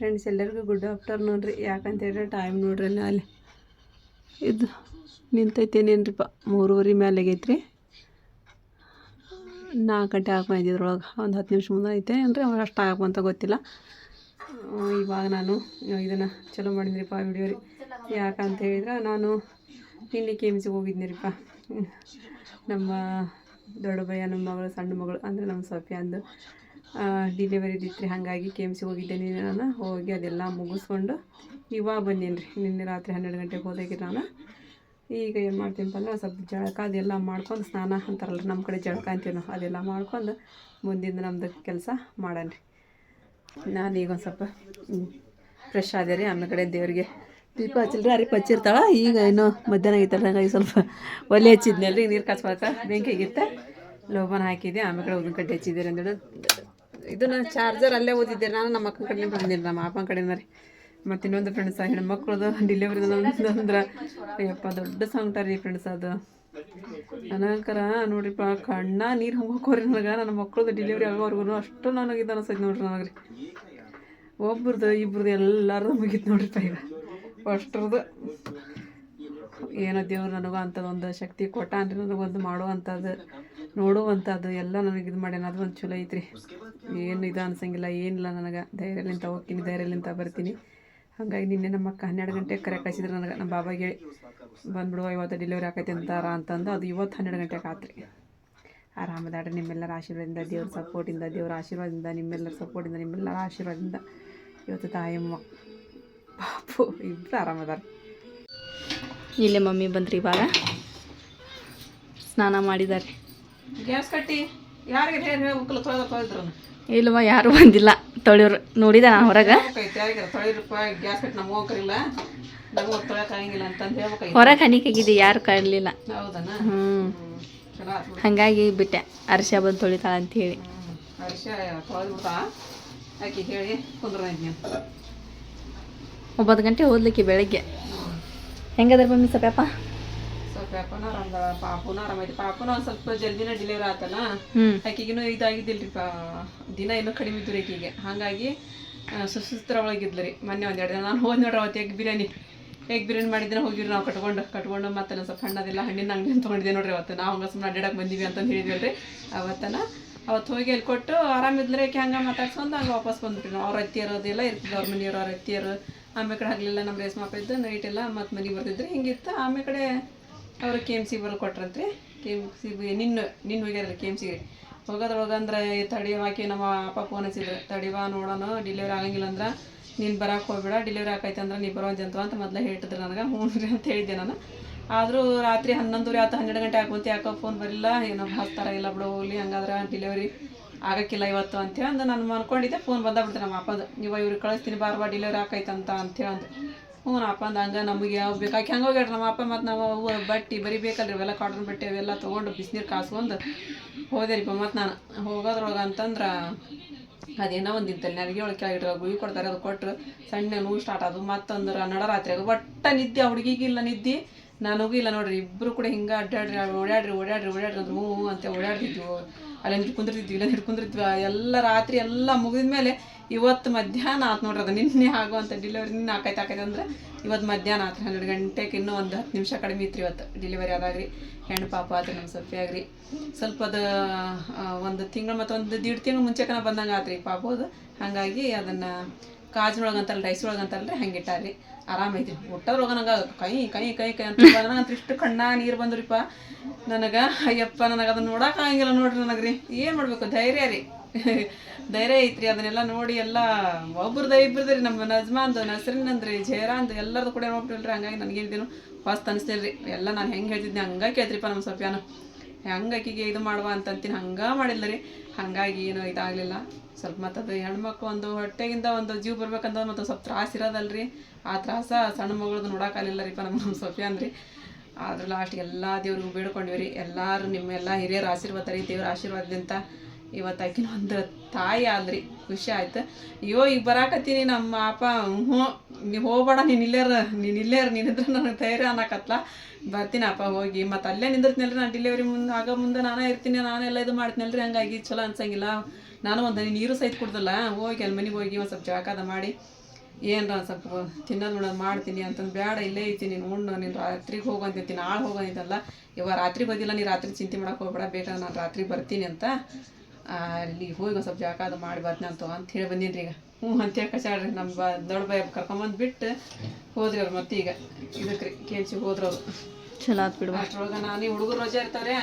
Friends ಎಲ್ಲರಿಗೂ good afternoon ರೀ. ಯಾಕಂತ ಹೇಳಿದ್ರೆ ಟೈಮ್ ನೋಡ್ರಿ ಅಲ್ಲಿ ಇದು ನಿಂತೈತೇನೇನ್ರಿಪ್ಪ 3:30 ಮೇಲೆ ಆಗೈತ್ರಿ. 4 ಗಂಟೆ ಹಾಕೊಂಡಿದ್ರೊಳಗೆ ಒಂದು 10 ನಿಮಿಷ ಮುಂದೆ ಐತೆ ಅಂದರೆ ಅವ್ರು ಅಷ್ಟು ಆಗಂತ ಗೊತ್ತಿಲ್ಲ. ಇವಾಗ ನಾನು ಇದನ್ನು ಚಲೋ ಮಾಡಿದ್ರಿಪ್ಪ ವಿಡಿಯೋ ರೀ. ಯಾಕಂತ ಹೇಳಿದ್ರೆ ನಾನು ನಿನ್ನೆ KMCಗೆ ಹೋಗಿದ್ನಿರಿಪ್ಪ. ನಮ್ಮ ದೊಡ್ಡ ಭಯ್ಯ ನಮ್ಮ ಮಗಳು ಸಣ್ಣ ಮಗಳು ಅಂದರೆ ನಮ್ಮ ಸೊಫಿಯಾಂದು ಡಿಲಿವರಿ ಇದ್ದಿತ್ತು. ಹಾಗಾಗಿ KMCಗೆ ಹೋಗಿದ್ದೇನೆ ನಾನು. ಹೋಗಿ ಅದೆಲ್ಲ ಮುಗಿಸ್ಕೊಂಡು ಇವಾಗ ಬಂದೀನಿ ರೀ. ನಿನ್ನೆ ರಾತ್ರಿ 12 ಗಂಟೆಗೆ ಹೋದಾಗಿ ನಾನು. ಈಗ ಏನು ಮಾಡ್ತೀನಪ್ಪ ಅಂದ್ರೆ ಸ್ವಲ್ಪ ಜಳಕ ಅದೆಲ್ಲ ಮಾಡ್ಕೊಂಡು, ಸ್ನಾನ ಅಂತಾರಲ್ಲ ನಮ್ಮ ಕಡೆ ಜಳಕ ಅಂತೀವಿ ನಾವು, ಅದೆಲ್ಲ ಮಾಡ್ಕೊಂಡು ಮುಂದಿಂದ ನಮ್ಮದು ಕೆಲಸ ಮಾಡೋಣ ರೀ. ನಾನು ಈಗ ಒಂದು ಸ್ವಲ್ಪ ಫ್ರೆಶ್ ಆದೆ ರೀ. ಆಮೇಲೆ ಕಡೆ ದೇವರಿಗೆ ದೀಪ ಹಚ್ಚಿಲ್ರಿ, ಅರಿಪ ಹಚ್ಚಿರ್ತಾಳೆ. ಈಗ ಇನ್ನೂ ಮಧ್ಯಾಹ್ನ ಆಗಿತ್ತಲ್ಲ, ಹಾಗಾಗಿ ಸ್ವಲ್ಪ ಒಲೆ ಹಚ್ಚಿದ್ನಲ್ಲ ರೀ, ನೀರು ಕಾಸ್ಕೊಳಕ್ಕೆ ಬೆಂಕಿ ಆಗಿತ್ತೆ, ಲೋಬನ ಹಾಕಿದ್ದೆ. ಆಮೇಲೆ ಕಡೆ ಉದ್ದಿನ ಕಡ್ಡಿ ಹಚ್ಚಿದ್ದೀರಿ ಅಂದೇಳಿ ಇದನ್ನು ಚಾರ್ಜರ್ ಅಲ್ಲೇ ಓದಿದ್ದೆ ನಾನು. ನಮ್ಮ ಅಕ್ಕನ ಕಡೆ ಬಂದಿನಿ, ನಮ್ಮ ಅಪ್ಪನ ಕಡೆನ ರೀ. ಮತ್ತು ಇನ್ನೊಂದು ಫ್ರೆಂಡ್ಸ್ ಹೆಣ್ಮಕ್ಳದು ಡಿಲಿವರಿ ಅಂದ್ರೆ ಅಯ್ಯಪ್ಪ ದೊಡ್ಡ ಸಂಕಟ ರೀ ಫ್ರೆಂಡ್ಸ್. ಅದು ನನಗರ ನೋಡ್ರಿಪ್ಪ ಕಣ್ಣ ನೀರು ಹೋಗೋರಿ ನನಗೆ. ನನ್ನ ಮಕ್ಳದ್ದು ಡಿಲಿವರಿ ಆಗೋವರೆಗೂ ಅಷ್ಟು ನನಗೆ ಇದು ಅನಿಸ್ತೈತೆ ನೋಡ್ರಿ ನನಗೆ ರೀ. ಒಬ್ರದ್ದು ಇಬ್ರದ್ದು ಎಲ್ಲರದು ಮುಗೀತು ನೋಡ್ರಿಪ್ಪ. ಈಗ ಅಷ್ಟ್ರದ್ದು ಏನೋ ದೇವ್ರು ನನಗೂ ಅಂಥದ್ದೊಂದು ಶಕ್ತಿ ಕೊಟ್ಟ ಅಂದರೆ ನನಗೊಂದು ಮಾಡುವಂಥದ್ದು ನೋಡುವಂಥದ್ದು ಎಲ್ಲ ನನಗೆ ಇದು ಮಾಡ್ಯಾನ. ಅದು ಒಂದು ಚಲೋ ಐತ್ರಿ. ಏನು ಇದು ಅನ್ಸಂಗಿಲ್ಲ, ಏನಿಲ್ಲ. ನನಗೆ ಧೈರ್ಯಲಿಂತ ಹೋಗ್ತೀನಿ, ಧೈರ್ಯಲಿಂತ ಬರ್ತೀನಿ. ಹಾಗಾಗಿ ನಿನ್ನೆ ನಮ್ಮ ಅಕ್ಕ 12 ಗಂಟೆಗೆ ಕರೆ ಕಳಿಸಿದ್ರು ನನಗೆ. ನಮ್ಮ ಬಾಬಾಗೆ ಹೇಳಿ ಬಂದ್ಬಿಡುವ ಇವತ್ತು ಡಿಲಿವರಿ ಆಕೈತೆ ಅಂತಾರ ಅಂತಂದು. ಅದು ಇವತ್ತು 12 ಗಂಟೆಗೆ ಆತ್ರಿ. ಆರಾಮದಾಡ್ರಿ. ನಿಮ್ಮೆಲ್ಲರ ಆಶೀರ್ವಾದದಿಂದ, ದೇವ್ರ ಸಪೋರ್ಟಿಂದ, ದೇವ್ರ ಆಶೀರ್ವಾದದಿಂದ, ನಿಮ್ಮೆಲ್ಲರ ಸಪೋರ್ಟಿಂದ, ನಿಮ್ಮೆಲ್ಲರ ಆಶೀರ್ವಾದದಿಂದ ಇವತ್ತು ತಾಯಮ್ಮ ಪಾಪು ಇಬ್ಬರು ಆರಾಮದಾರ. ಇಲ್ಲೇ ಮಮ್ಮಿ ಬಂದ್ರಿ ಇವಾಗ ಸ್ನಾನ ಮಾಡಿದ್ದಾರೆ. ಗ್ಯಾಸ್ ಕಟ್ಟಿ ಯಾರಿಗೆ ತೊಳೆದ್ರು ಇಲ್ವ? ಯಾರು ಬಂದಿಲ್ಲ ತೊಳೆಯೋರು. ನೋಡಿದ ನಾ ಹೊರಗೆ ಗ್ಯಾಸ್ ಕಟ್ಟಿ ನಮಗೂ ಕರಿಲ್ಲ, ನಮಗೂ ತೊಳೆಯೋಕ್ಕಾಗಂಗಿಲ್ಲ ಅಂತಂದು ಹೇಳ್ಬೇಕು. ಹೊರಗೆ ಹನಿಕಾಗಿದೆ, ಯಾರು ಕರಲಿಲ್ಲ. ಹೌದನ? ಹಾಗಾಗಿ ಬಿಟ್ಟೆ. ಅರ್ಶ ಬಂದು ತೊಳಿತಾಳ ಅಂತ ಹೇಳಿ. ಅರ್ಶ ತೊಳೆದ್ಬಿಡ್ತಾ ಆಕೆ ಹೇಳಿ ಕುಂದ್ರ. 9 ಗಂಟೆ ಹೋದ್ಲಿಕ್ಕೆ ಬೆಳಗ್ಗೆ. ಹೆಂಗದ್ರ ಮಮ್ಮಿ ಸೊಪ್ಯಾಪ? ಸೊಪ್ಯಾಪನ ಆರಾಮದ, ಪಾಪುನ ಆರಾಮೈತಿ. ಪಾಪುನ ಒಂದು ಸ್ವಲ್ಪ ಜಲ್ದಿನ ಡಿಲಿವರಿ ಆತಲ್ಲ, ಆಕೆಗಿನೂ ಇದಾಗಿದ್ದಿಲ್ರಿ. ದಿನ ಇನ್ನೂ ಕಡಿಮೆ ಇದ್ದು ರೀ ಆಕೆಗೆ. ಹಾಗಾಗಿ ಸುಸ್ತರ ಒಳಗಿದ್ಲು ರೀ. ಮೊನ್ನೆ 1-2 ದಿನ ನಾನು ಹೋದ್ ನೋಡ್ರಿ. ಅವತ್ತು ಎಗ್ ಬಿರಿಯಾನಿ ಮಾಡಿದ್ರೆ ಹೋಗಿರಿ ನಾವು ಕಟ್ಕೊಂಡು ಮತ್ತೆ ಸ್ವಲ್ಪ ಹಣ್ಣದೆಲ್ಲ ಹಣ್ಣಿನ ಅಂಗಡಿ ತೊಗೊಂಡಿದ್ದೆ ನೋಡ್ರಿ. ಅವತ್ತು ನಾವು ಹಂಗೆ ಸುಮ್ಮನೆ ಅಡ್ಡಾಡಕ್ಕೆ ಬಂದೀವಿ ಅಂತಂದು ಹೇಳಿದ್ವಲ್ರಿ. ಅವತ್ತು ಹೋಗಿ ಅಲ್ಲಿ ಕೊಟ್ಟು ಆರಾಮಿದ್ರೆ ಆಕೆ ಹಂಗೆ ಮಾತಾಡ್ಸ್ಕೊಂಡು ಹಂಗೆ ವಾಪಸ್ ಬಂದ್ಬಿಟ್ರಿ ನಾವು. ಅವ್ರ ಅತ್ತಿಯರು ಅದೆಲ್ಲ ಇರ್ತಿದ್ವಿ, ಅವ್ರ ಮನೆಯವರು, ಅವ್ರ ಅತ್ತಿಯರು. ಆಮೇಲೆ ಕಡೆ ಹಗಲೆಲ್ಲ ನಮ್ಮ ರೇಸ್ಮಾಪ ಇದ್ದು ನೈಟೆಲ್ಲ ಮತ್ತು ಮನೆಗೆ ಬರ್ತಿದ್ರಿ. ಹಿಂಗಿತ್ತು. ಆಮೇಲೆ ಕಡೆ ಅವರು KMC ಬರೋ ಕೊಟ್ರಂತ್ರಿ. KMC ನಿನ್ನ ಹೋಗ್ಯಾರ KMCಗೆ. ಹೋಗೋದ್ರೊಳಗೆ ಅಂದ್ರೆ ತಡಿವಾಕಿ ನಮ್ಮ ಅಪ್ಪ ಫೋನ್ ಹಚ್ಚಿದ್ರು. ತಡಿವಾ ನೋಡೋಣ, ಡಿಲಿವರಿ ಆಗಂಗಿಲ್ಲ ಅಂದ್ರೆ ನೀನು ಬರೋಕೆ ಹೋಗ್ಬೇಡ, ಡಿಲಿವರಿ ಆಕೈತೆ ಅಂದ್ರೆ ನೀನು ಬರೋ ಜಂತು ಅಂತ ಮೊದಲೇ ಹೇಳಿದ್ರು ನನಗೆ. ಹ್ಞೂ ರೀ ಅಂತ ಹೇಳಿದ್ದೆ ನಾನು. ಆದರೂ ರಾತ್ರಿ 11 ಆಯ್ತು, 12 ಗಂಟೆ ಆಗುವಂತೆ ಯಾಕೋ ಫೋನ್ ಬರಲಿಲ್ಲ. ಏನೋ ಹಚ್ತಾರ ಇಲ್ಲ ಬಿಡೋ ಹೋಗ್ಲಿ, ಹಂಗಾದ್ರೆ ಡಿಲಿವರಿ ಆಗಕ್ಕಿಲ್ಲ ಇವತ್ತು ಅಂತೇಳಿ ಅಂದು ನಾನು ಅನ್ಕೊಂಡಿದ್ದೆ. ಫೋನ್ ಬಂದಾಗ್ಬಿಡ್ತೆ ನಮ್ಮ ಅಪ್ಪದು. ಇವ್ರಿಗೆ ಕಳಿಸ್ತೀನಿ ಬಾರ್ಬಾ ಡಿಲಿವರಿ ಆಕೈತಂತ ಅಂತೇಳಿ ಅಂದು. ಹ್ಞೂ ಅಪ್ಪಂದು ಹಂಗೆ ನಮಗೆ ಯಾವ ಬೇಕಾಕಿ ಹಂಗೆ ಹೋಗ್ಯಾಡ್ರಿ ನಮ್ಮ ಅಪ್ಪ. ಮತ್ತು ನಾವು ಅವು ಬಟ್ಟೆ ಬರಿಬೇಕಲ್ರಿ, ಅವೆಲ್ಲ ಕಾಟನ್ ಬಟ್ಟೆ ಅವೆಲ್ಲ ತೊಗೊಂಡು ಬಿಸಿನೀರು ಕಾಸ್ಕೊಂಡು ಹೋದೆ ರೀ. ಮತ್ತು ನಾನು ಹೋಗೋದ್ರೊಳಗೆ ಅಂತಂದ್ರೆ ಅದೇನೋ ಒಂದಿತ್ತಲ್ಲಿ ನನಗೆ ಒಳಗೆ ಕೆಳಗಿಟ್ಟು ಗುಳಿ ಕೊಡ್ತಾರೆ. ಅದು ಕೊಟ್ಟರು ಸಣ್ಣ ನೋವು ಸ್ಟಾರ್ಟ್ ಅದು. ಮತ್ತೊಂದ್ರೆ ನಡರಾತ್ರಿ ಒಟ್ಟ ನಿದ್ದೆ. ಆ ಹುಡುಗಿಗಿಲ್ಲ ನಿದ್ದೆ, ನನಗೂ ಇಲ್ಲ ನೋಡ್ರಿ. ಇಬ್ಬರು ಕೂಡ ಹಿಂಗೆ ಓಡಾಡ್ರಿ ಅಂದ್ರೆ ಹ್ಞೂ ಅಂತ ಓಡಾಡ್ತಿದ್ವು. ಅಲ್ಲಿ ಹಿಡ್ಕೊಂಡಿರ್ತಿದ್ವಿ, ಇಲ್ಲ ಹಿಡ್ಕೊಂಡಿರ್ತೀವಿ. ಎಲ್ಲ ರಾತ್ರಿ ಎಲ್ಲ ಮುಗಿದ ಮೇಲೆ ಇವತ್ತು ಮಧ್ಯಾಹ್ನ ಆತು ನೋಡ್ರಿ. ಅದು ನಿನ್ನೆ ಆಗುವಂಥ ಡಿಲಿವರಿ ನಿನ್ನೆ ಆಕೈತೆ ಅಂದ್ರೆ ಇವತ್ತು ಮಧ್ಯಾಹ್ನ ಆತ್ರಿ. 12 ಗಂಟೆಗೆ ಇನ್ನೂ ಒಂದು 10 ನಿಮಿಷ ಕಡಿಮೆ ಇತ್ತು ಇವತ್ತು ಡಿಲಿವರಿ ಆದಾಗ್ರಿ. ಹೆಣ್ಣು ಪಾಪ ಆತ್ರಿ ನಮ್ಮ ಸೊಪ್ಪೆ ಆಗ್ರಿ. ಸ್ವಲ್ಪ ಅದು 1 ತಿಂಗಳು ಮತ್ತು 1.5 ತಿಂಗಳು ಮುಂಚೆಕನ ಬಂದಂಗೆ ಆತ್ರಿ ಪಾಪದು. ಹಾಗಾಗಿ ಅದನ್ನು ಕಾಜಿನೊಳಗೆ ಅಂತಾರಲ್ಲ, ರೈಸ್ ಒಳಗೆ ಅಂತಾರಲ್ರಿ, ಹಂಗೆ ಇಟ್ಟಾರ್ರಿ. ಆರಾಮೈತಿ. ಊಟದ್ರೊಳಗೆ ನಂಗೆ ಕೈ ಅಂತ ನನಗಂತ ಇಷ್ಟು ಕಣ್ಣ ನೀರು ಬಂದ್ರಿಪ್ಪ ನನಗೆ. ಅಯ್ಯಪ್ಪ ನನಗೆ ಅದನ್ನು ನೋಡೋಕೆ ಆಗಂಗಿಲ್ಲ ನೋಡ್ರಿ ನನಗೆ ರೀ. ಏನು ಮಾಡಬೇಕು? ಧೈರ್ಯ ರೀ, ಧೈರ್ಯ ಐತ್ರಿ. ಅದನ್ನೆಲ್ಲ ನೋಡಿ ಎಲ್ಲ ಇಬ್ಬರದ್ದು ರೀ. ನಮ್ಮ ನಜ್ಮಾಂದು, ನಸ್ರಿನಂದ್ರಿ, ಜಯರಾಂದು ಎಲ್ಲರದು ಕೂಡ ನೋಡ್ಬಿಟ್ಟಿಲ್ರಿ. ಹಂಗಾಗಿ ನನಗೇನಿದೇನು ಫಸ್ಟ್ ಅನಿಸ್ತಿಲ್ಲ ರೀ. ಎಲ್ಲ ನಾನು ಹೆಂಗೆ ಹೇಳ್ತಿದ್ದೆ ಹಂಗೆ ಕೇಳ್ತ್ರಿಪ್ಪ ನಮ್ಮ ಸೊಪ್ಯಾನ. ಹೆಂಗೆ ಆಕಿಗೆ ಇದು ಮಾಡುವ ಅಂತಂತೀನಿ, ಹಂಗೆ ಮಾಡಿಲ್ಲ ರೀ. ಹಾಗಾಗಿ ಏನೋ ಇದಾಗಲಿಲ್ಲ. ಸ್ವಲ್ಪ ಮತ್ತು ಅದು ಹೆಣ್ಮಕ್ಳು ಒಂದು ಹೊಟ್ಟೆಗಿಂದ ಒಂದು ಜೀವ ಬರ್ಬೇಕಂದ್ರೆ ಮತ್ತು ಸ್ವಲ್ಪ ತ್ರಾಸ ಇರೋದಲ್ರಿ. ಆ ತ್ರಾಸ ಸಣ್ಣ ಮಗಳದ್ದು ನೋಡೋಕ್ಕಾಗಲಿಲ್ಲ ರೀಪ್ಪ ನಮ್ಮ ಸೊಫಿಯಾನ್ ರೀ. ಆದ್ರೆ ಲಾಸ್ಟ್ ಎಲ್ಲ ದೇವ್ರಿಗೂ ಬೇಡ್ಕೊಂಡಿವಿ ರೀ. ಎಲ್ಲರೂ ನಿಮ್ಮೆಲ್ಲ ಹಿರಿಯರ ಆಶೀರ್ವಾದ ರೀ. ದೇವ್ರ ಆಶೀರ್ವಾದದಿಂದ ಇವತ್ತು ಆಕಿನ ಒಂದು ತಾಯಿ ಆದ್ರಿ. ಖುಷಿ ಆಯ್ತು. ಅಯ್ಯೋ ಈಗ ಬರಾಕತ್ತೀನಿ ನಮ್ಮ ಅಪ್ಪ. ಹ್ಞೂ ನೀವು ಹೋಗ್ಬೇಡ, ನೀನಿದ್ರೆ ನನಗೆ ಧೈರ್ಯ ಅನ್ನಕತ್ಲ. ಬರ್ತೀನಿ ಅಪ್ಪ ಹೋಗಿ. ಮತ್ತು ಅಲ್ಲೇ ನಿಂದಿರ್ತೀನಲ್ರಿ ನಾನು. ಡಿಲಿವರಿ ಮುಂದೆ ನಾನೇ ಇರ್ತೀನಿ, ನಾನೆಲ್ಲ ಇದು ಮಾಡ್ತೀನಲ್ರಿ. ಹಂಗಾಗಿ ಚಲೋ ಅನ್ಸಂಗಿಲ್ಲ. ನಾನು ಒಂದು ನೀರು ಸಹಿತ ಕುಡ್ದಲ್ಲ. ಹೋಗಿ ಅಲ್ಲಿ ಮನೆಗೆ ಹೋಗಿ ಒಂದು ಸ್ವಲ್ಪ ಜಳಕಾದ ಮಾಡಿ ಏನರ ಸ್ವಲ್ಪ ತಿನ್ನೋದು ಬಿಡೋದು ಮಾಡ್ತೀನಿ ಅಂತಂದು ಬೇಡ ಇಲ್ಲೇ ಐತಿ ನೀನು ಉಣ್ಣು ನೀನು ರಾತ್ರಿಗೆ ಹೋಗಂತೈತಿ ನಾಳೆ ಹೋಗಂತಲ್ಲ ಇವಾಗ ರಾತ್ರಿ ಬಂದಿಲ್ಲ ನೀನು ರಾತ್ರಿ ಚಿಂತೆ ಮಾಡಕ್ಕೆ ಹೋಗ್ಬೇಡ ಬೇಕಾದ್ರೆ ನಾನು ರಾತ್ರಿ ಬರ್ತೀನಿ ಅಂತ ಅಲ್ಲಿ ಹೋಗಿ ಒಂದು ಸ್ವಲ್ಪ ಜಾಕ ಅದು ಮಾಡಿ ಬರ್ತೀನಿ ಅಂತ ಹೇಳಿ ಬಂದೀನಿ ರೀ ಈಗ ಹ್ಞೂ ಅಂತೇಳಿ ಕಚಾಡ್ರಿ ನಮ್ಮ ದೊಡ್ಡ ಬಾಯಿ ಕರ್ಕೊಂಬಂದು ಬಿಟ್ಟು ಹೋದ್ರಿ ಅವ್ರು ಮತ್ತೆ ಈಗ ಇದಕ್ಕೆ ರೀ ಕೇಳ್ಸಿ ಹೋದ್ರು ಅವರು ಚಲೋ ಆತ್ ಬಿಡುವ ಅಷ್ಟ್ರೊಳಗೆ ನಾನು ಹುಡುಗರು ರಜೆ ಇರ್ತಾವ್ರೆ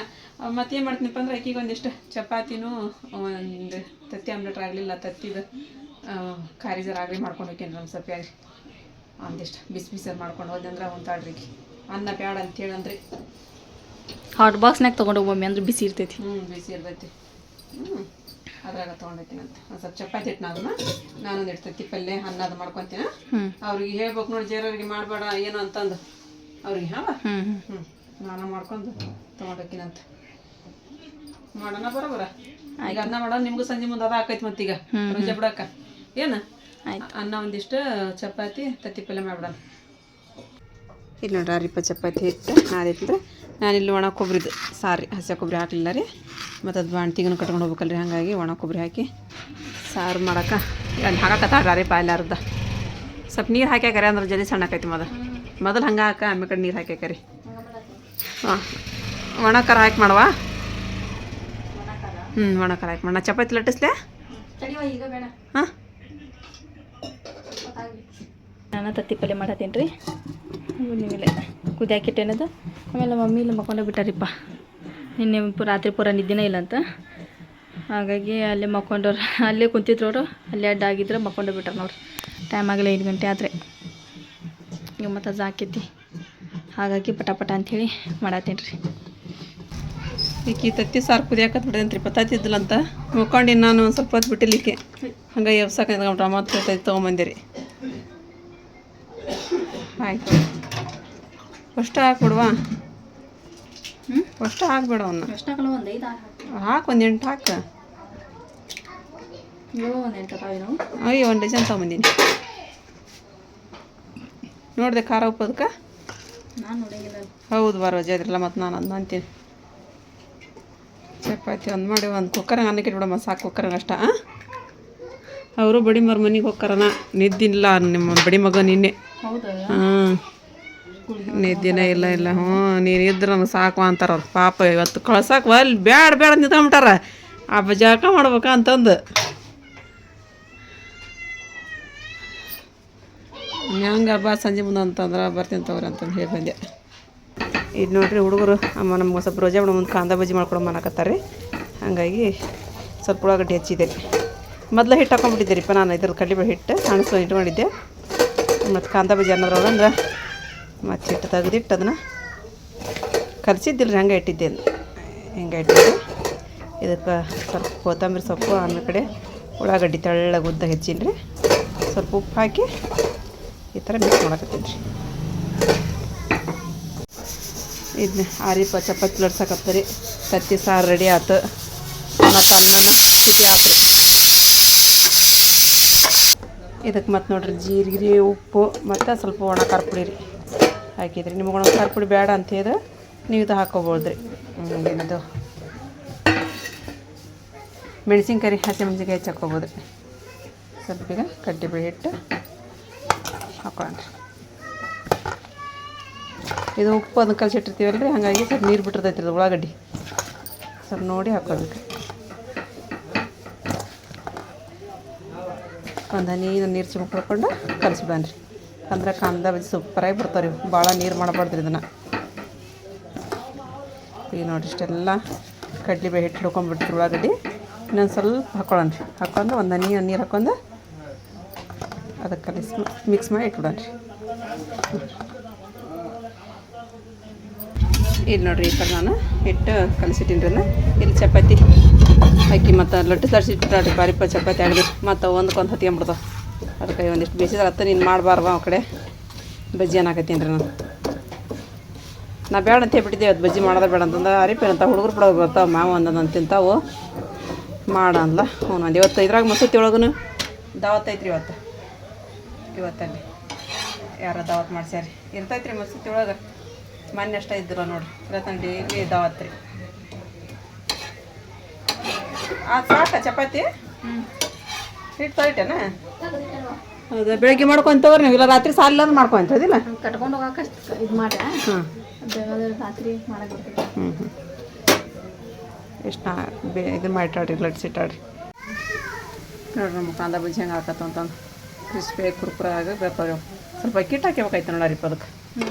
ಮತ್ತೇನು ಮಾಡ್ತೀನಪ್ಪ ಅಂದ್ರೆ ಆಕಿಗೆ ಒಂದಿಷ್ಟು ಚಪಾತಿನೂ ಒಂದು ತತ್ತಿ ಆಮ್ಲೆಟ್ ಆಗಲಿಲ್ಲ ತತ್ತಿದು ಖಾರಿಜರ್ ಆಗಲಿ ಮಾಡ್ಕೊಂಡು ಹೋಗ್ತೀನಿ ನಮ್ಮ ಸ್ವಲ್ಪ ಆಗಲಿ ಒಂದಿಷ್ಟು ಬಿಸಿ ಬಿಸಿಯಾಗಿ ಮಾಡ್ಕೊಂಡು ಹೋದೆ ಅಂದ್ರೆ ತಾಳ್ರಿ ಅನ್ನ ಬ್ಯಾಡ ಅಂತೇಳಿ ಅಂದ್ರಿ ಹಾಟ್ ಬಾಕ್ಸ್ನಾಗ ತೊಗೊಂಡು ಮಮ್ಮಿ ಅಂದ್ರೆ ಬಿಸಿ ಇರ್ತೈತಿ ಬಿಸಿ ಇರ್ತೈತಿ ಅದ್ರಾಗ ತೊಗೊಂಡೈತೀನಿ ಅಂತ ಒಂದು ಸ್ವಲ್ಪ ಚಪಾತಿ ಇಟ್ಟು ನಾನೊಂದು ಇಡ್ತೈತಿ ಪಲ್ಯ ಅನ್ನ ಅದು ಮಾಡ್ಕೊತೀನಿ ಅವ್ರಿಗೆ ಹೇಳ್ಬೇಕು ನೋಡಿ ಜೇರವ್ರಿಗೆ ಮಾಡಬೇಡ ಏನು ಅಂತಂದು ಅವ್ರಿಗೆ ನಾನು ಮಾಡ್ಕೊಂಡು ತೊಗೊಂಡೋಕಿನಂತ ಮಾಡೋಣ ಬರೋಬರ ಈಗ ಅನ್ನ ಮಾಡೋಣ ನಿಮಗೂ ಸಂಜೆ ಮುಂದೆ ಅದ ಹಾಕೈತಿ ಮತ್ತೀಗ ರಜೆ ಬಿಡಕ್ಕ ಏನು ಅನ್ನ ಒಂದಿಷ್ಟು ಚಪಾತಿ ತತ್ತಿ ಪಲ್ಯ ಮಾಡ್ಬಿಡೋಣ ಇಲ್ಲಿ ನೋಡ್ರಿ 6 ಚಪಾತಿ ಹಿಟ್ಟು ನಾದಿಟ್ಟಿದ್ರೆ ನಾನಿಲ್ಲಿ ಒಣ ಕೊಬ್ಬರಿದು ಸಾರಿ ಹಸಿ ಕೊಬ್ಬರಿ ಹಾಕಲಿಲ್ಲ ರೀ ಮತ್ತು ಅದು ಬಾಣ್ತಿಗೂ ಕಟ್ಕೊಂಡು ಹೋಗ್ಬೇಕಲ್ರಿ ಹಾಗಾಗಿ ಒಣ ಕೊಬ್ಬರಿ ಹಾಕಿ ಸಾರು ಮಾಡೋಕೆ ಹಾಕತ್ತಾಳ್ರಿ ಪಾಯ್ಲೆ ಅರ್ಧ ಸ್ವಲ್ಪ ನೀರು ಹಾಕ್ಯಾಕರಿ ಅಂದ್ರೆ ಜಲ್ದಿ ಸಣ್ಣ ಆಕೈತಿ ಮೊದಲು ಹಂಗೆ ಹಾಕ ಆಮೇಲೆ ಕಡೆ ನೀರು ಹಾಕ್ಯಾಕರಿ ಹಾಂ ಒಣ ಖಾರ ಹಾಕಿ ಮಾಡುವ ಒಣ ಖಾರ ಹಾಕಿ ಮಾಡೋಣ ಚಪಾತಿ ಲಟ್ಟಿಸ್ಲೆ ಹಾಂ ನಾನು ತತ್ತಿ ಪಲ್ಯ ಮಾಡತ್ತೀನಿ ರೀ ನೀವಿಲ್ಲ ಕುದಿ ಹಾಕಿಟ್ಟೇನದು ಆಮೇಲೆ ಮಮ್ಮಿ ಇಲ್ಲಿ ಮಕ್ಕೊಂಡೇ ಬಿಟ್ಟಾರಿಪ್ಪ ನಿನ್ನೆ ರಾತ್ರಿ ಪೂರ ನಿದ್ದೆನೇ ಇಲ್ಲ ಅಂತ ಹಾಗಾಗಿ ಅಲ್ಲೇ ಮಕ್ಕೊಂಡವ್ರು ಅಲ್ಲೇ ಕುಂತಿದ್ರು ಅವರು ಅಲ್ಲೇ ಅಡ್ಡಾಗಿದ್ರೆ ಮಕ್ಕೊಂಡೇ ಬಿಟ್ಟಾರ ನೋಡ್ರಿ ಟೈಮ್ ಆಗಲ್ಲ 5 ಗಂಟೆ ಆದರೆ ಈಗ ಮತ್ತು ಅದು ಹಾಕೈತಿ ಹಾಗಾಗಿ ಪಟ ಅಂಥೇಳಿ ಮಾಡತ್ತೀನಿ ರೀ ಈಕಿ ತತ್ತಿ ಸಾರು ಕುದಿಯಾಕತ್ ಬಿಡಂತ್ರಿ ಪತ್ತಾತಿದ್ದಿಲ್ಲ ಅಂತ ಮುಕ್ಕೊಂಡು ನಾನು ಒಂದು ಸ್ವಲ್ಪ ಹೊತ್ತು ಬಿಟ್ಟಿಲಿಕ್ಕೆ ಹಂಗೆ ಎಬ್ಸಕ್ಕೆ ಮತ್ತೆ ತತ್ತಿ ತೊಗೊಂಬಂದೆ ರೀ ಆಯ್ತು ಅಷ್ಟು ಹಾಕ್ಬಿಡುವ ಅಷ್ಟು ಹಾಕ್ಬೇಡ ಅವನ್ನ ಹಾಕು ಒಂದು 8 ಹಾಕು ಅಯ್ಯೋ 1 ಡಜನ್ ತೊಗೊಂಬಂದೀನಿ ನೋಡಿದೆ ಖಾರ ಉಪ್ಪು ಅದಕ್ಕೆ ಹೌದು ರಜೆ ಇದ್ರಲ್ಲ ಮತ್ತು ನಾನು ಅದನ್ನ ಅಂತೀನಿ ಚಪಾತಿ ಒಂದು ಮಾಡಿ ಒಂದು ಕುಕ್ಕರ್ಗೆ ಅನ್ನಕ್ಕೆ ಇಟ್ಬಿಡಮ್ಮ ಸಾಕು ಕುಕ್ಕರ್ಗೆ ಅಷ್ಟ ಅವರು ಬಡಿ ಮರ ಮನೆಗೆ ಹೋಗ್ತಾರನ ನಿದ್ದಿಲ್ಲ ನಿಮ್ಮ ಬಡಿ ಮಗ ನಿನ್ನೆ ಹಾಂ ನಿದ್ದಿನೇ ಇಲ್ಲ ನೀನು ಇದ್ರೆ ನಮ್ಗೆ ಸಾಕು ಅಂತಾರ ಅವ್ರು ಪಾಪ ಇವತ್ತು ಕಳ್ಸಕ್ಕೆ ಅಲ್ಲಿ ಬೇಡ ನಿಂತ್ಕೊಂಬಿಟ್ಟಾರ ಜಳಕ ಮಾಡ್ಬೇಕ ಅಂತಂದು ಹೆಂಗೆ ಬಾ ಸಂಜೆ ಮುಂದೆ ಅಂತಂದ್ರೆ ಬರ್ತೀನಿ ತಗೋರಿ ಅಂತಂದು ಹೇಳಿ ಬಂದೆ ಇದು ನೋಡ್ರಿ ಹುಡುಗರು ಅಮ್ಮ ನಮ್ಗೆ ಸ್ವಲ್ಪ ರೋಜಾ ಬಿಡೋ ಮುಂದೆ ಕಾಂದ ಬಜ್ಜಿ ಮಾಡ್ಕೊಡೋ ಅನ್ನಕತ್ತಾರೆ ಹಾಗಾಗಿ ಸ್ವಲ್ಪ ಉಳ್ಳಾಗಡ್ಡಿ ಹಚ್ಚಿದೆ ಮೊದಲು ಹಿಟ್ಟು ಹಾಕೊಂಡ್ಬಿಟ್ಟಿದ್ದೆ ರೀಪ್ಪ ನಾನು ಇದ್ರಲ್ಲಿ ಕಡ್ಲೆಬೇಳೆ ಹಿಟ್ಟು ಸಣ್ಣ ಇಟ್ಕೊಂಡಿದ್ದೆ ಮತ್ತು ಕಾಂದ ಬಜ್ಜಿ ಅನ್ನೋದ್ರೊಳಗಂದ್ರೆ ಮತ್ತು ಹಿಟ್ಟು ತೆಗೆದಿಟ್ಟು ಅದನ್ನು ಕಲಸಿದ್ದಿಲ್ಲ ಹಂಗೆ ಇಟ್ಟಿದ್ದೆ ಹಿಂಗೆ ಇಟ್ಟಿದ್ದೆ ಇದಕ್ಕೆ ಸ್ವಲ್ಪ ಕೊತ್ತಂಬರಿ ಸೊಪ್ಪು ಆಮೇಲೆ ಕಡೆ ಉಳ್ಳಾಗಡ್ಡಿ ತೆಳ್ಳಗೆ ಉದ್ದ ಹೆಚ್ಚಿನಿ ರೀ ಸ್ವಲ್ಪ ಉಪ್ಪು ಹಾಕಿ ಈ ಥರ ಮಿಕ್ಸ್ ಮಾಡಕತ್ತೀನಿ ರೀ ಇದನ್ನ 6 ಚಪಾತಿ ಲಡ್ಸಕತ್ತೀರಿ ತತ್ತಿ ಸಾರು ರೆಡಿ ಆಯ್ತು ಮತ್ತು ಅನ್ನನ ಕುದಿ ಹಾಕ್ರಿ ಇದಕ್ಕೆ ಮತ್ತು ನೋಡ್ರಿ ಜೀರಿಗೆ ಉಪ್ಪು ಮತ್ತು ಸ್ವಲ್ಪ ಒಣ ಖಾರ ಪುಡಿ ರೀ ಹಾಕಿದ್ರಿ ನಿಮಗೆ ಒಣ ಖಾರ ಪುಡಿ ಬೇಡ ಅಂತ ಹೇಳಿದ್ರೆ ನೀವು ಇದು ಹಾಕೋಬೋದ್ರಿ ಏನದು ಮೆಣಸಿನ್ಕಾಯಿ ಹಸಿಮೆಣ್ಸಿನ್ಕಾಯಿ ಹೆಚ್ಚು ಹಾಕೋಬೋದ್ರಿ ಸ್ವಲ್ಪ ಈಗ ಕಡ್ಲೆಬೇಳೆ ಹಿಟ್ಟು ಹಾಕೊಳ್ಳೋಣ ಇದು ಉಪ್ಪು ಅದನ್ನು ಕಲಸಿಟ್ಟಿರ್ತೀವಲ್ಲ ರೀ ಹಾಗಾಗಿ ಸ್ವಲ್ಪ ನೀರು ಬಿಟ್ಟಿರ್ತೈತಿ ಇದು ಉಳ್ಳಾಗಡ್ಡಿ ಸ್ವಲ್ಪ ನೋಡಿ ಹಾಕೋಬೇಕು ಒಂದು ಹನಿ ನೀರು ಚಿಮ್ಕೊಂಡು ಕಲಿಸ್ಬಿಡೋಣ ರೀ ಅಂದ್ರೆ ಕಾಂದ ಬಜ್ಜಿ ಸೂಪರಾಗಿ ಬರ್ತಾವೆ ರೀ ಭಾಳ ನೀರು ಮಾಡಬಾರ್ದು ರೀ ಇದನ್ನು ಈಗ ನೋಡಿರಿ ಇಷ್ಟೆಲ್ಲ ಕಡ್ಲೆಬೇಳೆ ಹಿಟ್ಟು ಹಿಡ್ಕೊಂಡ್ಬಿಟ್ರಿ ಉಳ್ಳಾಗಡ್ಡಿ ಇನ್ನೊಂದು ಸ್ವಲ್ಪ ಹಾಕೊಳ್ಳೋಣ ರೀ ಹಾಕೊಂಡು ಒಂದು ಹನಿ ನೀರು ಹಾಕೊಂಡು ಅದಕ್ಕೆ ಕಲಿಸಿ ಮಿಕ್ಸ್ ಮಾಡಿ ಇಟ್ಬಿಡೋಣ ರೀ ಇಲ್ಲಿ ನೋಡಿರಿ ಈ ಥರ ನಾನು ಹಿಟ್ಟು ಕಲಿಸಿಟ್ಟಿನಿ ರೀ ಇಲ್ಲಿ ಚಪಾತಿ ಹಾಕಿ ಮತ್ತು ಲಟ್ಟಿಸಿಟ್ಬಿಟ್ಟಾಡ್ರಿ ಬಾರಿಪ್ಪ ಚಪಾತಿ ಆಗಲಿ ಮತ್ತು ಒಂದಕ್ಕೊಂದು ಹತ್ಕೊಂಡ್ಬಿಡ್ತಾವೆ ಅದಕ್ಕೆ ಒಂದಿಷ್ಟು ಬೇಯಿಸಿದ್ರೆ ಹತ್ತು ನೀನು ಮಾಡಬಾರ್ವ ಆ ಕಡೆ ಬಜ್ಜಿ ಅನ್ನಕತ್ತೀನಿ ರೀ ನಾ ಬೇಡ ಅಂತ ಹೇಳ್ಬಿಟ್ಟಿದ್ದೆ ಅದು ಬಜ್ಜಿ ಮಾಡೋದು ಬೇಡ ಅಂತಂದು ಅರಿಪೇನು ಅಂತ ಹುಡುಗರು ಬಿಡೋದು ಬರ್ತಾವೆ ಮಾವು ಒಂದೊಂದು ತಿಂತಾವು ಮಾಡಲ್ಲ ಒಂದು ಇವತ್ತು ಇದ್ರಾಗ ಮಸೂತಿ ಒಳಗೂ ದಾವತ್ ಐತ್ರಿ ಇವತ್ತಲ್ಲಿ ಯಾರೋ ದಾವತ್ ಮಾಡ್ಸ್ಯಾರಿ ಇರ್ತೈತ್ರಿ ಮಸೂತಿ ಒಳಗೆ ಮೊನ್ನೆ ಅಷ್ಟೇ ಇದ್ದಿಲ್ಲ ನೋಡಿರಿ ಇವತ್ತು ಡೈಲಿ ದಾವತ್ ರೀ ಅದು ಸಾಕ ಚಪಾತಿ ಹಿಟ್ಟು ತೊಳಿಟೇನ ಹೌದಾ ಬೆಳಗ್ಗೆ ಮಾಡ್ಕೊಂತವ್ರಿ ನೀವು ಇಲ್ಲ ರಾತ್ರಿ ಸಾಲ ಮಾಡ್ಕೊಂತದಿಲ್ಲ ಕಟ್ಕೊಂಡು ಹೋಗಕ್ಕೆ ಇದು ಮಾಡಿ ಹಾಂ ರಾತ್ರಿ ಮಾಡಕ್ಕೆ ಬರ್ತೈತೆ. ಹ್ಞೂ ಎಷ್ಟು ಇದನ್ನು ಮಾಡಿಟ್ಟಾಡ್ರಿ ಲಟ್ಸಿಟ್ಟಾಡ್ರಿ ನೋಡ್ರಿ ನಮ್ಮ ಕಾಂದ ಬಜ್ಜಿ ಹೆಂಗೆ ಹಾಕತ್ತ ಅಂತಂದು ಕ್ರಿಸ್ಪಿ ಕುರ್ಕುರ ಆಗ ಬರ್ತಾವೆ ಸ್ವಲ್ಪ ಅಕ್ಕಿ ಹಿಟ್ಟು ಹಾಕ್ಬೇಕಾಯ್ತು ನೋಡರಿಪ್ಪ ಅದಕ್ಕೆ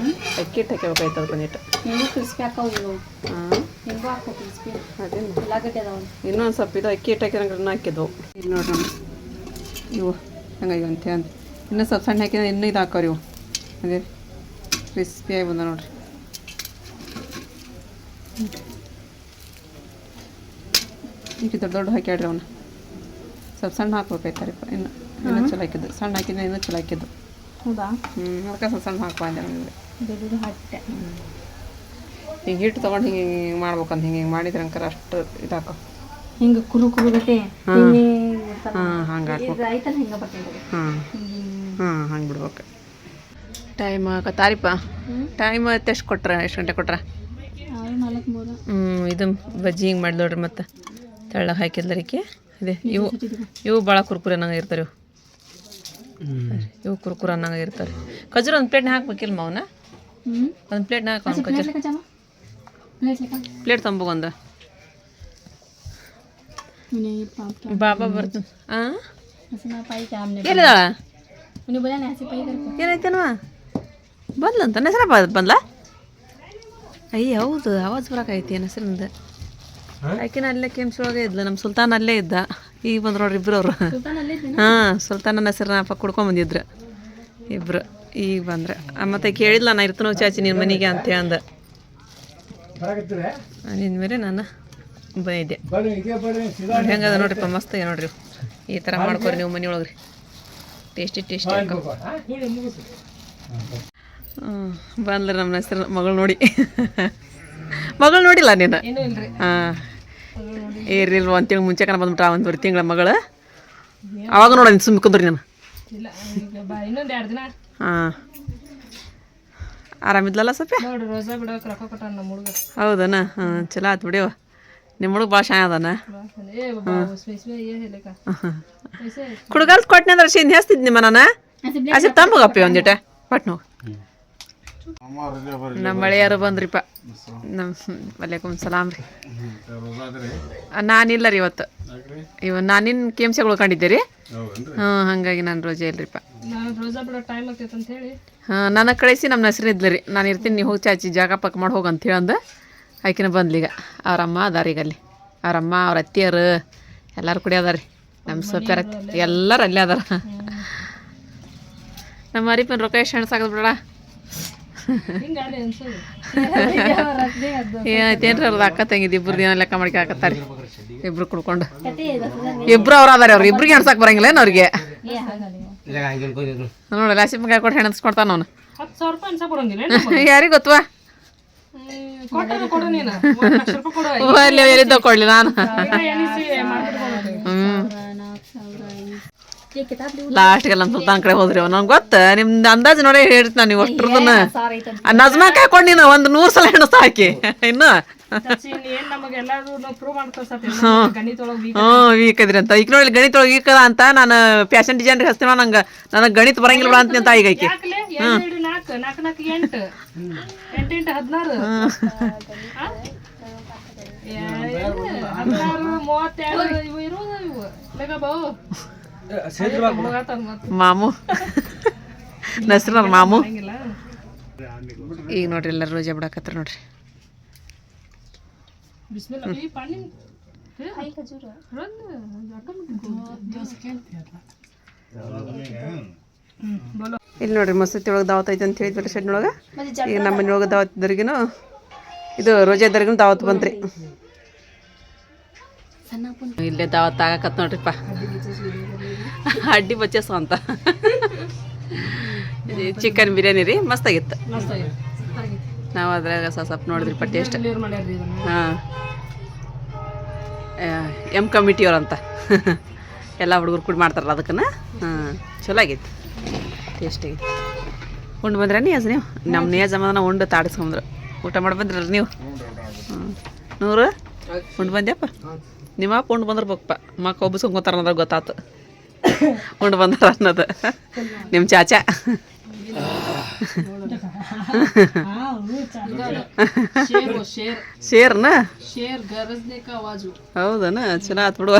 ಅಕ್ಕಿ ಹಿಟ್ಟು ಹಾಕ್ಬೇಕಾಯ್ತು ಅದಕ್ಕೆ ಒಂದಿಟ್ಟು ಹೆಂಗೂ ಕ್ರಿಸ್ಪಿ ಹಾಕವು ಇವು ಹಾಂ ಹೆಂಗೂ ಹಾಕೋ ಕ್ರಿಸ್ಪಿ ಅದೇನು ಉಳ್ಳಾಗಡ್ಡಿ ಅದಾವ ಇನ್ನೊಂದು ಸ್ವಲ್ಪ ಇದು ಅಕ್ಕಿ ಹಿಟ್ಟು ಹಾಕಿದಂಗೆ ಹಾಕಿದ್ವು ಇಲ್ಲಿ ನೋಡ್ರಿ ಇವು ಹಂಗಾಗಿ ಅಂತ ಇನ್ನೂ ಸ್ವಲ್ಪ ಸಣ್ಣ ಹಾಕಿದ್ರೆ ಇನ್ನೂ ಇದು ಹಾಕೋರಿ ಇವು ಅದೇ ಕ್ರಿಸ್ಪಿಯಾಗಿ ಬಂದ ನೋಡ್ರಿ ಈಗ ದೊಡ್ಡ ದೊಡ್ಡ ಹಾಕ್ಯಾಡ್ರಿ ಅವನ್ನ ಸ್ವಲ್ಪ ಸಣ್ಣ ಹಾಕ್ಬೇಕಾಯ್ತಾರಿಪ್ಪ ಇನ್ನೂ ಚಲೋ ಹಾಕಿದ್ದು ಸಣ್ಣ ಹಾಕಿದ್ರೆ ಇನ್ನೂ ಚಲೋ ಹಾಕಿದ್ದು ಹೌದಾ ಅದಕ್ಕೆ ಸ್ವಲ್ಪ ಸಣ್ಣ ಹಾಕುವ ಅಂದೆ ನಮಗೆ ದೊಡ್ಡದು ಹಾಕಿಟ್ಟೆ ಹಿಂಗೆ ಹಿಟ್ಟು ತೊಗೊಂಡು ಹಿಂಗೆ ಹಿಂಗೆ ಮಾಡ್ಬೇಕಂತ ಹಿಂಗೆ ಹಿಂಗೆ ಮಾಡಿದ್ರೆ ಅಂಕರ ಅಷ್ಟು ಇದು ಹಾಕೋ ಹಿಂಗೆ ಕುರು ಗತೆ ಹಾಂ ಹಂಗೆ ಹಾಕ್ಬೇಕು ಆಯ್ತಲ್ಲ ಹಿಂಗೆ ಬರ್ತೈತೆ ಹಾಂ ಹಾಂ ಹಂಗೆ ಬಿಡ್ಬೇಕು ಟೈಮ್ ತಾರಿಪ್ಪ ಟೈಮ್ ಎಷ್ಟು ಕೊಟ್ರ ಎಷ್ಟು ಗಂಟೆ ಕೊಟ್ರ 4:03 ಇದು ಬಜ್ಜಿ ಹಿಂಗೆ ಮಾಡಿ ನೋಡ್ರಿ ಮತ್ತು ತೆಳ್ಳಗೆ ಹಾಕಿದ್ಲರಿಕೆ ಇದೆ ಇವು ಭಾಳ ಕುರ್ಕುರಿ ಅನ್ನಂಗೆ ಇರ್ತಾರೆ ಇವು ಕುರ್ಕುರ ಅನ್ನಂಗೆ ಇರ್ತಾರೆ ಖಜೂರ ಒಂದು ಪ್ಲೇಟ್ನ ಹಾಕ್ಬೇಕಿಲ್ಲ ಮಾವನ ಒಂದು ಪ್ಲೇಟ್ನ ಹಾಕೋ ಖಜೂರ ಪ್ಲೇಟ್ ತಂಬೋಗೊಂದು ಬಾಬಾ ಬರ್ತೀನಿ ಹಾಂ ಎಲ್ಲಿದಾಳ ಏನೈತೇನವ ಬಂದ್ಲಂತ ಹೆಸರ ಬಂದ್ಲಾ ಅಯ್ಯ ಹೌದು ಆವಾಜ್ ಬರೋಕೈತಿ ಏನು ಹೆಸರಿಂದ ಆಕಿನ ಅಲ್ಲೇ ಕೆಮ್ಸೊಳಗೆ ಇದ್ಲು ನಮ್ಮ ಸುಲ್ತಾನ್ ಅಲ್ಲೇ ಇದ್ದ ಈಗ ಬಂದ್ರು ನೋಡ್ರಿ ಇಬ್ರು ಅವರು ಹಾಂ ಸುಲ್ತಾನನ ಹೆಸರನ್ನ ಪಕ್ಕ ಕುಡ್ಕೊಂಬಂದಿದ್ರು ಇಬ್ರು ಈಗ ಬಂದ್ರೆ ಮತ್ತೆ ಕೇಳಿದ್ಲ ನಾ ಇರ್ತನೋ ಚಾಚಿ ನಿನ್ನ ಮನೆಗೆ ಅಂತ ಅಂದ ನಿನ್ನ ಮೇಲೆ ನಾನು ಬಂದಿದ್ದೆ ಹೆಂಗದ ನೋಡ್ರಿಪ್ಪ ಮಸ್ತ್ ನೋಡ್ರಿ ಈ ಥರ ಮಾಡ್ಕೊರಿ ನೀವು ಮನೆ ಒಳಗ್ರಿ ಟೇಸ್ಟಿ ಬಂದ್ರಿ ನಮ್ಮ ಹೆಸರು ಮಗಳು ನೋಡಿ ಮಗಳು ನೋಡಿಲ್ಲ ನೀನು ಹಾಂ ಏರಿಲ್ವ ಅಂತೇಳಿ ಮುಂಚೆ ಕಣ ಬಂದ್ಬಿಟ್ಟ ಒಂದು ತಿಂಗಳ ಮಗಳು ಅವಾಗ ನೋಡ ನೀನು ಸುಮ್ಮನೆ ಕುಂದ್ರಿ ನಾನು ಹಾಂ ಆರಾಮಿದ್ಲಲ್ಲ ಸ್ವಲ್ಪ ಹೌದನ ಹಾಂ ಚಲೋ ಆಯ್ತು ಬಿಡಿವ ನಿಮ್ಮ ಹುಡುಗ ಭಾಳ ಶಾನೆ ಅದಾನ ಕುಡುಗಲ್ಸ್ ಕೊಟ್ಟನೆ ಅಂದ್ರೆ ಶೀನ್ ಹೆಸ್ತಿದ್ ನಿಮ್ಮ ನಾನು ಅಷ್ಟೇ ತಂಬಗಪ್ಪಿ ಒಂದಿಟ ಪಟ್ನು ನಮ್ಮ ಮಳೆಯಾರು ಬಂದ್ರಿಪ್ಪ ನಮ್ಮ ವಲೈಕುಮ್ ಸಲಾಮ್ ರೀ ನಾನಿಲ್ಲ ರೀ ಇವತ್ತು ನಾನಿನ್ ಕೆಮ್ಸೆ ಉಳ್ಕೊಂಡಿದ್ದೆ ರೀ ಹಾಂ ಹಾಗಾಗಿ ನಾನು ರೋಜೆ ಇಲ್ರಿಪ್ಪ ಹಾಂ ನನಗೆ ಕಳಿಸಿ ನಮ್ಮ ಹೆಸರು ಇದ್ಲು ರೀ ನಾನು ಇರ್ತೀನಿ ನೀವು ಹೋಗಿ ಚಾಚಿ ಜಾಗ ಪಕ್ಕ ಮಾಡಿ ಹೋಗಿ ಅಂತ ಹೇಳಂದು ಆಕಿನ ಬಂದ್ಲೀಗ ಅವ್ರಮ್ಮ ಅದಾರ ಈಗ ಅಲ್ಲಿ ಅವ್ರಮ್ಮ ಅವ್ರ ಅತ್ತಿಯರು ಎಲ್ಲರೂ ಕುಡಿ ಅದಾರ ರೀ ನಮ್ಮ ಸೊಪ್ಪ್ಯಾರ ಎಲ್ಲರೂ ಅಲ್ಲೇ ಅದಾರ ನಮ್ಮ ಅರಿಪಿನ ರೊಕ್ಕ ಎಷ್ಟು ಹಣ್ಣು ಸಾಕದ್ ಬಿಡ ಏನಾಯ್ತೇನ್ರಿ ಅವ್ರದ್ದು ಅಕ್ಕ ತಂಗಿದ್ದು ಇಬ್ರು ದಿನ ಲೆಕ್ಕ ಮಾಡ್ಕೊ ಹಾಕತ್ತಾರೆ ಇಬ್ರು ಕುಡ್ಕೊಂಡು ಇಬ್ರು ಅವ್ರು ಅದಾರ ಅವ್ರು ಇಬ್ರಿಗೆ ಎಣ್ಸಕ್ಕೆ ಬರಂಗಿಲ್ಲ ಏನು ಅವ್ರಿಗೆ ನೋಡಿ ಲಾಸಿಮ್ಗಾಯಿ ಕೊಟ್ಟು ಹೆಣಸ್ಕೊಡ್ತಾನ ಅವನು ಯಾರಿಗೆ ಗೊತ್ತವಾ ಅಲ್ಲಿ ಎಲ್ಲಿದ್ದ ಕೊಡ್ಲಿ ನಾನು ಲಾಸ್ಟ್ಗೆ ನಮ್ಮ ಸುಲ್ತಾನ್ ಕಡೆ ಹೋದ್ರಿ ನಂಗೆ ಗೊತ್ತ ನಿಮ್ದು ಅಂದಾಜು ನೋಡಿ ಹೇಳ್ತೀನಿ ನಾನು ನೀವು ಅಷ್ಟ್ರದನ್ನ ನಜ್ಮಾಕ್ ಹಾಕೊಂಡು ನೀನು ಒಂದು 100 ಸಲ ಹೆಣಸ್ತಾ ಹಾಕಿ ಇನ್ನು ವೀಕ್ ಇದ್ರಿ ಅಂತ ಈಗ ನೋಡಿ ಗಣಿತ ಒಳಗೆ ವೀಕ್ ಅದ ಅಂತ ನಾನು ಫ್ಯಾಷನ್ ಡಿಸೈನರ್ ಹಚ್ತೀನಿ ನನಗೆ ಗಣಿತ ಬರಂಗಿಲ್ಲ ಅಂತ ನಿಂತ ಈಗ ಆಕಿ ಮಾಮು ನಸ್ರ ಮಾಮು ಈಗ ನೋಡ್ರಿ ಎಲ್ಲರೂ ರೋಜಾ ಬಿಡಾಕತ್ರ ನೋಡ್ರಿ ಇಲ್ಲಿ ನೋಡ್ರಿ ಮಸೂತಿ ಒಳಗೆ ದಾವತ್ ಐತೆ ಅಂತ ಹೇಳಿದ್ವಲ್ಲ ಶೆಡ್ನೊಳಗೆ ಈಗ ನಮ್ಮ ಮನೆಯೊಳಗೆ ದಾವತ್ದವ್ರಿಗೂ ಇದು ರೋಜಾದವ್ರಿಗೂ ದಾವತ್ ಬಂತ್ರಿ ಇಲ್ಲೇ ದಾವತ್ ಆಗಕತ್ ನೋಡ್ರಿಪ್ಪ ಅಡ್ಡಿ ಬಚ್ಚೇಸು ಅಂತ ಚಿಕನ್ ಬಿರಿಯಾನಿ ರೀ ಮಸ್ತಾಗಿತ್ತು ನಾವು ಅದ್ರಾಗ ಸ್ವಲ್ಪ ನೋಡಿದ್ರಿಪ್ಪ ಟೇಸ್ಟ್ ಹಾಂ ಎಮ್ ಕಮಿಟಿಯವ್ರು ಅಂತ ಎಲ್ಲ ಹುಡುಗರು ಕೂಡಿ ಮಾಡ್ತಾರಲ್ಲ ಅದಕ್ಕನ ಹಾಂ ಚಲೋ ಆಗೈತಿ ಟೇಸ್ಟ್ ಆಗೈತಿ ಉಂಡು ಬಂದ್ರೆ ನಿಯಜ್ ನೀವು ನಮ್ಮ ನಿಯಜ್ ಅಮ್ಮನ ಉಂಡು ತಾಡಿಸ್ಕೊಂಡ್ರು ಊಟ ಮಾಡಿ ಬಂದ್ರಲ್ಲ ನೀವು ಹ್ಞೂ 100 ಉಂಡು ಬಂದ್ಯಪ್ಪ ನಿಮ್ಮ ಅಪ್ಪ ಉಂಡು ಬಂದ್ರೆ ಬಪ್ಪ ಮಕ್ಕ ಒಬ್ಬಸ್ಕೊಂತಾರ ಅಂದ್ರೆ ಗೊತ್ತಾತು ಉಂಡು ಬಂದಾರ ಅನ್ನೋದು ನಿಮ್ಮ ಚಾಚಾ ಶೇರ್ನ ಹೌದನ ಚಲೋ ಆತ್ ಬಿಡುವ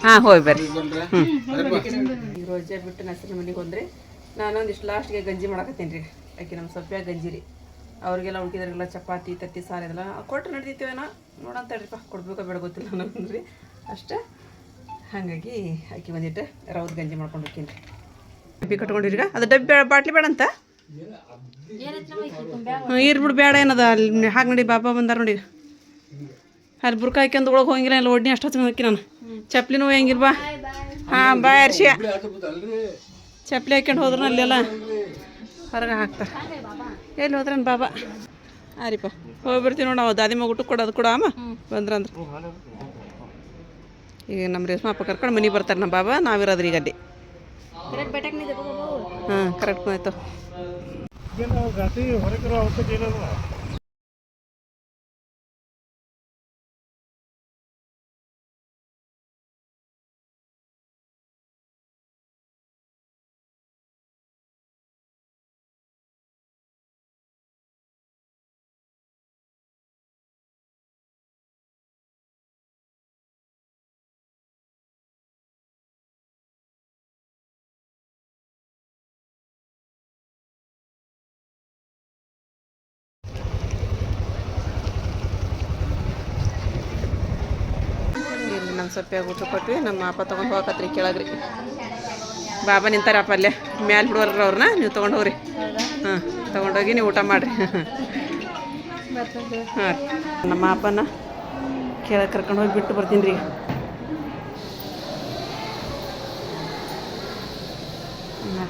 ಹಾಂ ಹೋಗಿ ಬರ್ರಿ ರೋಜಾ ಬಿಟ್ಟು ನಸರಿ ಮನೆಗೆ ಹೋದ್ರಿ ನಾನೊಂದಿಷ್ಟು ಲಾಸ್ಟ್ಗೆ ಗಂಜಿ ಮಾಡಕತ್ತೀನಿ ರೀ ಆಕೆ ನಮ್ಮ ಸೊಪ್ಪೆ ಗಂಜಿ ರೀ ಅವ್ರಿಗೆಲ್ಲ ಉಳ್ಕಿದ್ರಿಗೆಲ್ಲ ಚಪಾತಿ ತತ್ತಿ ಸಾರು ಇದೆಲ್ಲ ಕೊಟ್ಟರೆ ನಡ್ದಿತ್ತೇವೇನೋ ನೋಡಂತ ಹೇಳ್ರಿಪ್ಪ ಕೊಡ್ಬೇಕೋ ಬೇಡ ಗೊತ್ತಿಲ್ಲ ನನಗೆ ಅಷ್ಟೇ ಹಾಗಾಗಿ ಆಕೆ ಬಂದಿಟ್ಟು ರೌದ್ ಗಂಜಿ ಮಾಡ್ಕೊಂಡು ಹೋಗ್ತೀನಿ ರೀ ಡಬ್ಬಿ ಕಟ್ಕೊಂಡಿರೀಗ ಅದು ಡಬ್ಬಿ ಬಾಟ್ಲಿ ಬೇಡ ಅಂತ ಇರ್ಬಿಡು ಬೇಡ ಏನದ ಅಲ್ಲಿ ಹಾಗೆ ನೋಡಿ ಬಾಬಾ ಬಂದಾರ ನೋಡಿ ಅಲ್ಲಿ ಬುರ್ಕ ಹಾಕ್ಯಂದು ಒಳಗೆ ಹೋಗಿಲ್ಲ ಎಲ್ಲ ಒಡ್ನಿ ಅಷ್ಟು ಹಚ್ಕೊಂಡು ಹೋಗಿ ನಾನು ಚಪ್ಲಿನೂ ಹೆಂಗಿರ್ ಬಾ ಹಾಂ ಬಾ ಅರ್ಶಿಯ ಚಪ್ಲಿ ಹಾಕ್ಯಂಡು ಹೋದ್ರು ಅಲ್ಲೆಲ್ಲ ಹೊರಗೆ ಹಾಕ್ತಾರೆ ಎಲ್ಲಿ ಹೋದ್ರನ್ ಬಾಬಾ ಆರಿಪ್ಪ ಹೋಗಿ ಬರ್ತೀವಿ ನೋಡಿ ನಾವು ದಾದಿ ಮಗ ಊಟಕ್ಕೆ ಕೊಡೋದು ಕೂಡ ಅಮ್ಮ ಬಂದ್ರಂದ್ರೆ ಈಗ ನಮ್ಮ ರೇಷ್ಮಾ ಅಪ್ಪ ಕರ್ಕೊಂಡು ಮನೆಗೆ ಬರ್ತಾರೆ ನಮ್ಮ ಬಾಬಾ ನಾವಿರೋದ್ರಿ ಈಗ ಅಲ್ಲಿ ಹಾಂ ಕರೆಕ್ಟ್ ಆಯ್ತು ನಮ್ಮ ಸೊಪ್ಪಿಯಾಗ ಊಟ ಕೊಟ್ವಿ ನಮ್ಮ ಅಪ್ಪ ತೊಗೊಂಡು ಹೋಗಕತ್ರಿ ಕೆಳಗ್ರಿ ಬಾಬಾ ನಿಂತಾರಪ್ಪ ಅಲ್ಲೇ ಮ್ಯಾಲೆ ಬಿಡುವಲ್ರಿ ಅವ್ರನ್ನ ನೀವು ತೊಗೊಂಡು ಹೋಗ್ರಿ ಹಾಂ ತೊಗೊಂಡೋಗಿ ನೀವು ಊಟ ಮಾಡಿರಿ ಹಾಂ ನಮ್ಮ ಅಪ್ಪನ ಕೆಳಗೆ ಕರ್ಕೊಂಡು ಹೋಗಿ ಬಿಟ್ಟು ಬರ್ತೀನಿ ರೀ ಈಗ